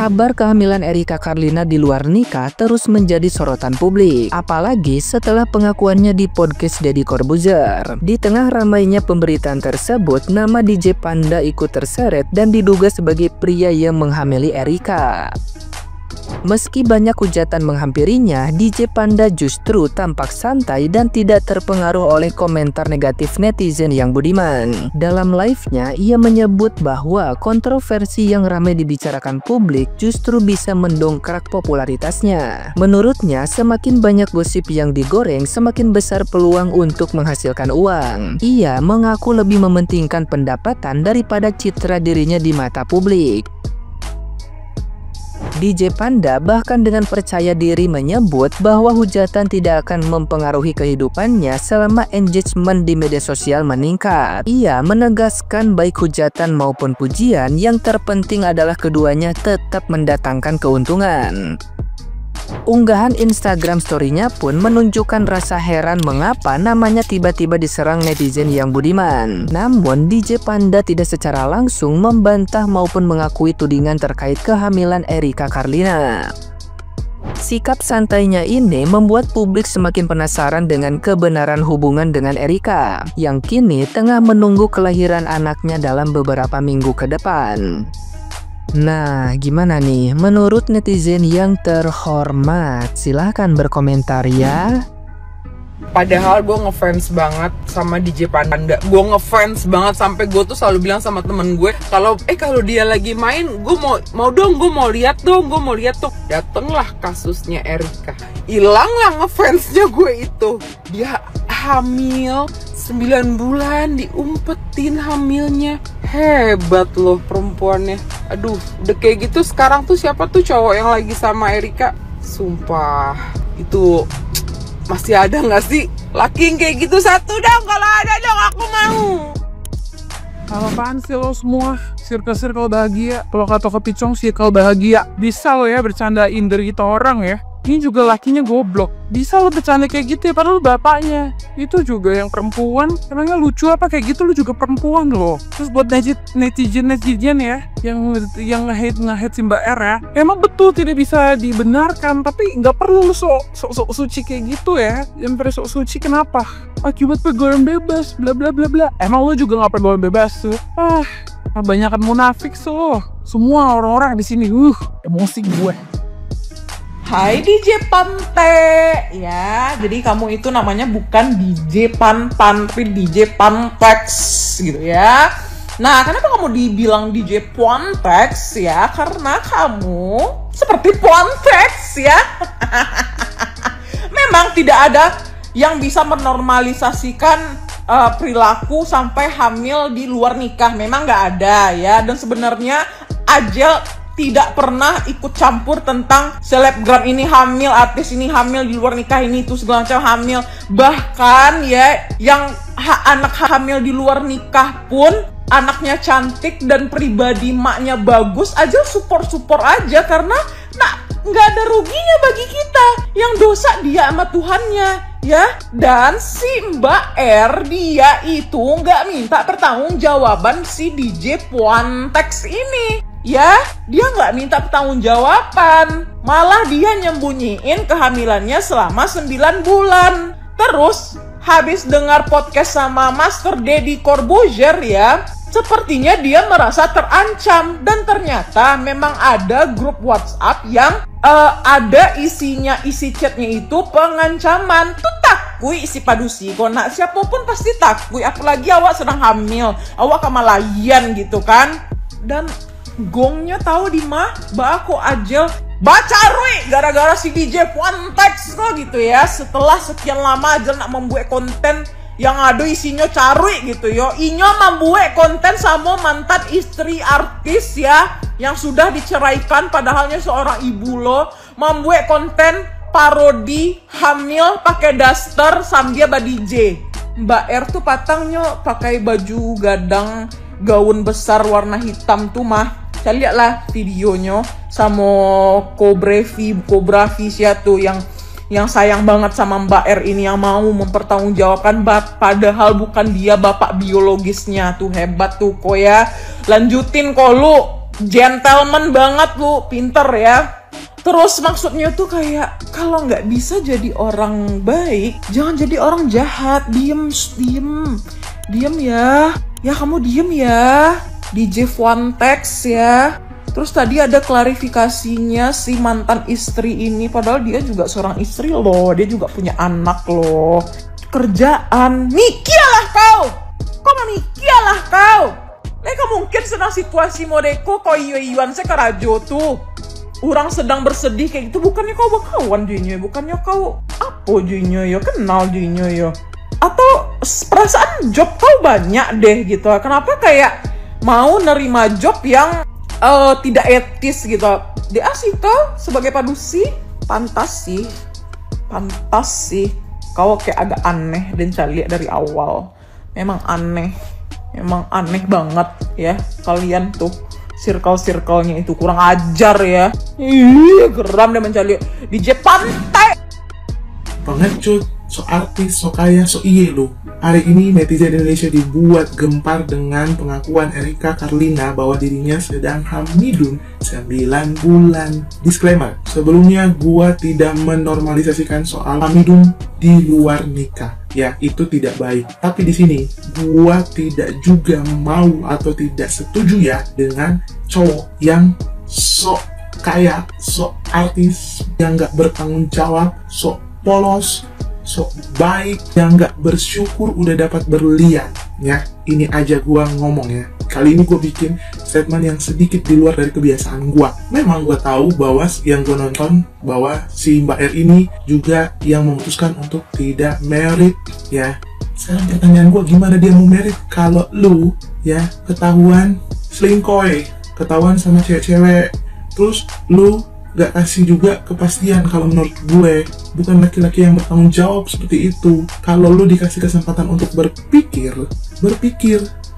Kabar kehamilan Erika Carlina di luar nikah terus menjadi sorotan publik, apalagi setelah pengakuannya di podcast Deddy Corbuzier. Di tengah ramainya pemberitaan tersebut, nama DJ Panda ikut terseret dan diduga sebagai pria yang menghamili Erika. Meski banyak hujatan menghampirinya, DJ Panda justru tampak santai dan tidak terpengaruh oleh komentar negatif netizen yang budiman. Dalam live-nya, ia menyebut bahwa kontroversi yang ramai dibicarakan publik justru bisa mendongkrak popularitasnya. Menurutnya, semakin banyak gosip yang digoreng, semakin besar peluang untuk menghasilkan uang. Ia mengaku lebih mementingkan pendapatan daripada citra dirinya di mata publik. DJ Panda bahkan dengan percaya diri menyebut bahwa hujatan tidak akan mempengaruhi kehidupannya selama engagement di media sosial meningkat. Ia menegaskan baik hujatan maupun pujian, yang terpenting adalah keduanya tetap mendatangkan keuntungan. Unggahan Instagram story-nya pun menunjukkan rasa heran mengapa namanya tiba-tiba diserang netizen yang budiman. Namun DJ Panda tidak secara langsung membantah maupun mengakui tudingan terkait kehamilan Erika Carlina. Sikap santainya ini membuat publik semakin penasaran dengan kebenaran hubungan dengan Erika, yang kini tengah menunggu kelahiran anaknya dalam beberapa minggu ke depan. Nah, gimana nih menurut netizen yang terhormat? Silahkan berkomentar ya. Padahal gue ngefans banget sama DJ Panda. Gue ngefans banget sampai gue tuh selalu bilang sama temen gue, kalau dia lagi main, gue mau lihat dong. Datenglah kasusnya Erika. Hilanglah ngefansnya gue itu. Dia hamil 9 bulan, diumpetin hamilnya. Hebat loh perempuannya. Aduh, udah kayak gitu sekarang tuh siapa tuh cowok yang lagi sama Erika? Sumpah, itu masih ada nggak sih laki yang kayak gitu? Satu dong, kalau ada dong aku mau. Apaan sih lo semua? Circle bahagia. Kalau kata Kepicong, circle bahagia. Bisa lo ya bercandain derita orang ya. Ini juga lakinya goblok. Bisa lo bercanda kayak gitu ya, padahal bapaknya itu juga yang perempuan. Emangnya lucu apa kayak gitu? Lu juga perempuan loh. Terus buat netizen ya, yang nge-hate si Mbak R ya, emang betul tidak bisa dibenarkan, tapi nggak perlu lu sok suci kayak gitu ya. Yang sok suci kenapa? Akibat pergaulan bebas, bla bla bla bla. Emang lu juga nggak pergaulan bebas tuh? Kebanyakan munafik lo. Semua orang-orang di sini, emosi gue. Hai DJ Pante ya, jadi kamu itu namanya bukan DJ Pantan, tapi DJ Pantex gitu ya. Nah, kenapa kamu dibilang DJ Pantex ya? Karena kamu seperti Pantex ya. Memang tidak ada yang bisa menormalisasikan perilaku sampai hamil di luar nikah. Memang nggak ada ya. Dan sebenarnya Ajel tidak pernah ikut campur tentang selebgram ini hamil, artis ini hamil di luar nikah, ini itu segala macam hamil. Bahkan ya, yang anak hamil di luar nikah pun anaknya cantik dan pribadi maknya bagus aja, support aja, karena nggak ada ruginya bagi kita. Yang dosa dia sama Tuhannya ya. Dan si Mbak R, dia itu nggak minta pertanggungjawaban si DJ Puantex ini. Ya, dia nggak minta pertanggungjawaban, malah dia nyembunyiin kehamilannya selama 9 bulan. Terus, habis dengar podcast sama Master Deddy Corbuzier ya, sepertinya dia merasa terancam. Dan ternyata memang ada grup WhatsApp yang ada isi chatnya itu pengancaman. Tuh takui isi padusi, kona siapapun pasti takui, apalagi awak sedang hamil, awak kamalayan gitu kan. Dan gongnya tahu di mah, aku Ajel baca Rui gara-gara si DJ Puantex kok gitu ya. Setelah sekian lama Ajel nak membuat konten yang ada isinya carui gitu yo. Inyo membuat konten sama mantan istri artis ya, yang sudah diceraikan padahalnya seorang ibu lo, membuat konten parodi hamil pakai daster sambil DJ. Mbak R tuh patangnya pakai baju gadang, gaun besar warna hitam tuh mah. Saya lihatlah videonya sama Cobra Visia tuh yang sayang banget sama Mbak R ini, yang mau mempertanggungjawabkan padahal bukan dia bapak biologisnya. Tuh hebat tuh kok ya. Lanjutin kok lu gentleman banget lu, pinter ya. Terus maksudnya tuh kayak kalau nggak bisa jadi orang baik, jangan jadi orang jahat. Diem ya. Ya kamu diem ya. DJ Fuantex ya. Terus tadi ada klarifikasinya si mantan istri ini, padahal dia juga seorang istri loh, dia juga punya anak loh. Kerjaan, mikialah kau! Kok memikialah kau? Mereka mungkin senang situasi modeko kau iyo-iyoan saya kerajo tuh. Orang sedang bersedih kayak gitu, bukannya kau bakawan dinya, bukannya kau apa dinya ya, kenal dinya ya. Atau perasaan job kau banyak deh gitu, kenapa kayak mau nerima job yang tidak etis gitu. Dia sih kau sebagai padusi pantas sih kau kayak agak aneh dan cari dari awal. Memang aneh banget ya kalian tuh. Circle-nya itu kurang ajar ya. Geram deh mencari DJ pantai. Pengecut, so artis, so kaya, so iye lo. Hari ini netizen Indonesia dibuat gempar dengan pengakuan Erika Carlina bahwa dirinya sedang hamidun 9 bulan. Disclaimer, sebelumnya gua tidak menormalisasikan soal hamidun di luar nikah. Ya, itu tidak baik. Tapi di sini gua tidak juga mau atau tidak setuju ya dengan cowok yang sok kaya, sok artis, yang gak bertanggung jawab, sok polos, sok baik, yang gak bersyukur udah dapat berlian. Ya, ini aja gua ngomong ya. Kali ini gue bikin statement yang sedikit di luar dari kebiasaan gue. Memang gue tahu bahwa yang gue nonton bahwa si Mbak R ini juga yang memutuskan untuk tidak married ya. Sekarang pertanyaan gue, gimana dia mau married kalau lu ya ketahuan selingkuh, ketahuan sama cewek-cewek, terus lu gak kasih juga kepastian. Kalau menurut gue bukan laki-laki yang bertanggung jawab seperti itu. Kalau lu dikasih kesempatan untuk berpikir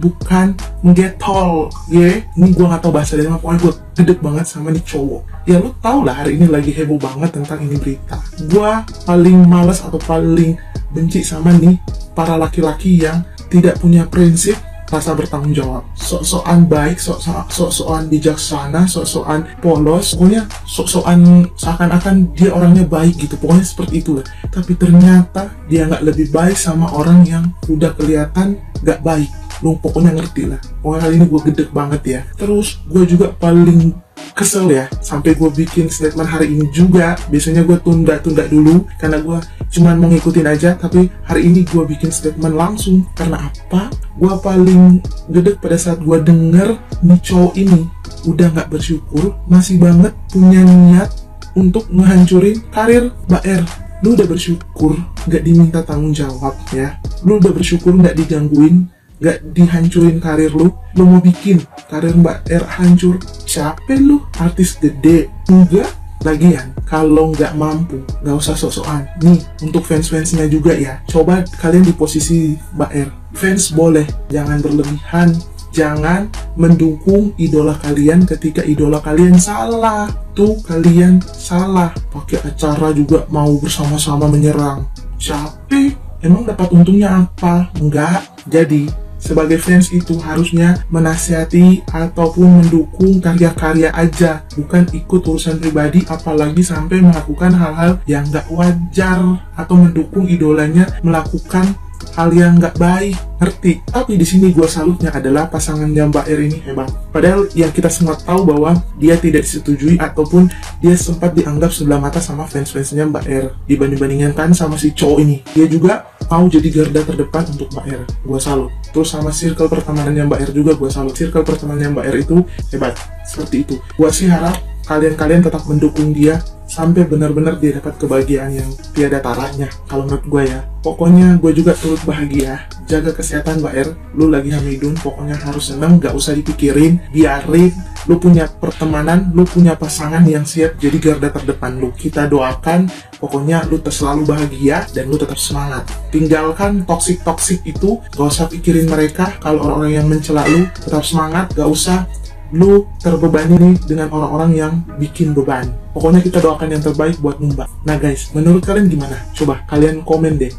bukan ngetol, ya. Ini gue gak tau bahasa dari mana, pokoknya gue gedek banget sama nih cowok. Ya lu tau lah hari ini lagi heboh banget tentang ini berita. Gue paling males atau paling benci sama nih para laki-laki yang tidak punya prinsip, rasa bertanggung jawab. Sok-sokan baik, sok-sokan bijaksana, sok-sokan polos, pokoknya sok-sokan seakan-akan dia orangnya baik gitu, pokoknya seperti itulah. Tapi ternyata dia nggak lebih baik sama orang yang udah kelihatan nggak baik. Lu pokoknya ngerti lah. Pokoknya kali ini gue gedek banget ya. Terus gue juga paling kesel ya, sampai gue bikin statement hari ini juga. Biasanya gue tunda dulu karena gue cuman mau ngikutin aja, tapi hari ini gue bikin statement langsung. Karena apa? Gue paling gedek pada saat gue denger nih cowok ini udah gak bersyukur, masih banget punya niat untuk ngehancurin karir Mbak R. Lu udah bersyukur gak diminta tanggung jawab ya. Lu udah bersyukur gak digangguin, gak dihancurin karir lu mau bikin karir Mbak R hancur. Capek lu, artis gede. Enggak, lagian kalau nggak mampu, nggak usah sok-sokan. Nih, untuk fans-fansnya juga ya, coba kalian di posisi Mbak R. Fans boleh, jangan berlebihan. Jangan mendukung idola kalian ketika idola kalian salah. Tuh, kalian salah. Pakai acara juga mau bersama-sama menyerang. Capek, emang dapat untungnya apa? Enggak. Jadi, sebagai fans itu harusnya menasihati ataupun mendukung karya-karya aja, bukan ikut urusan pribadi, apalagi sampai melakukan hal-hal yang gak wajar atau mendukung idolanya melakukan hal yang gak baik, ngerti? Tapi di sini gue salutnya adalah pasangannya Mbak R ini hebat. Padahal yang kita semua tahu bahwa dia tidak disetujui ataupun dia sempat dianggap sebelah mata sama fans-fansnya Mbak R dibanding-bandingkan sama si cowok ini. Dia juga mau jadi garda terdepan untuk Mbak R. Gue salut. Terus sama circle pertemanannya Mbak R juga gue salut. Circle pertemanannya Mbak R itu hebat. Seperti itu. Gue sih harap kalian tetap mendukung dia sampai benar-benar dia dapat kebahagiaan yang tiada taranya. Kalau menurut gue ya, pokoknya gue juga turut bahagia. Jaga kesehatan Mbak R, lu lagi hamidun, pokoknya harus seneng, gak usah dipikirin, biarin. Lu punya pertemanan, lu punya pasangan yang siap jadi garda terdepan lu. Kita doakan, pokoknya lu selalu bahagia dan lu tetap semangat. Tinggalkan toksik itu, gak usah pikirin mereka. Kalau orang-orang yang mencela lu, tetap semangat, gak usah lu terbebani nih dengan orang-orang yang bikin beban. Pokoknya kita doakan yang terbaik buat Mbak. Nah guys, menurut kalian gimana? Coba kalian komen deh.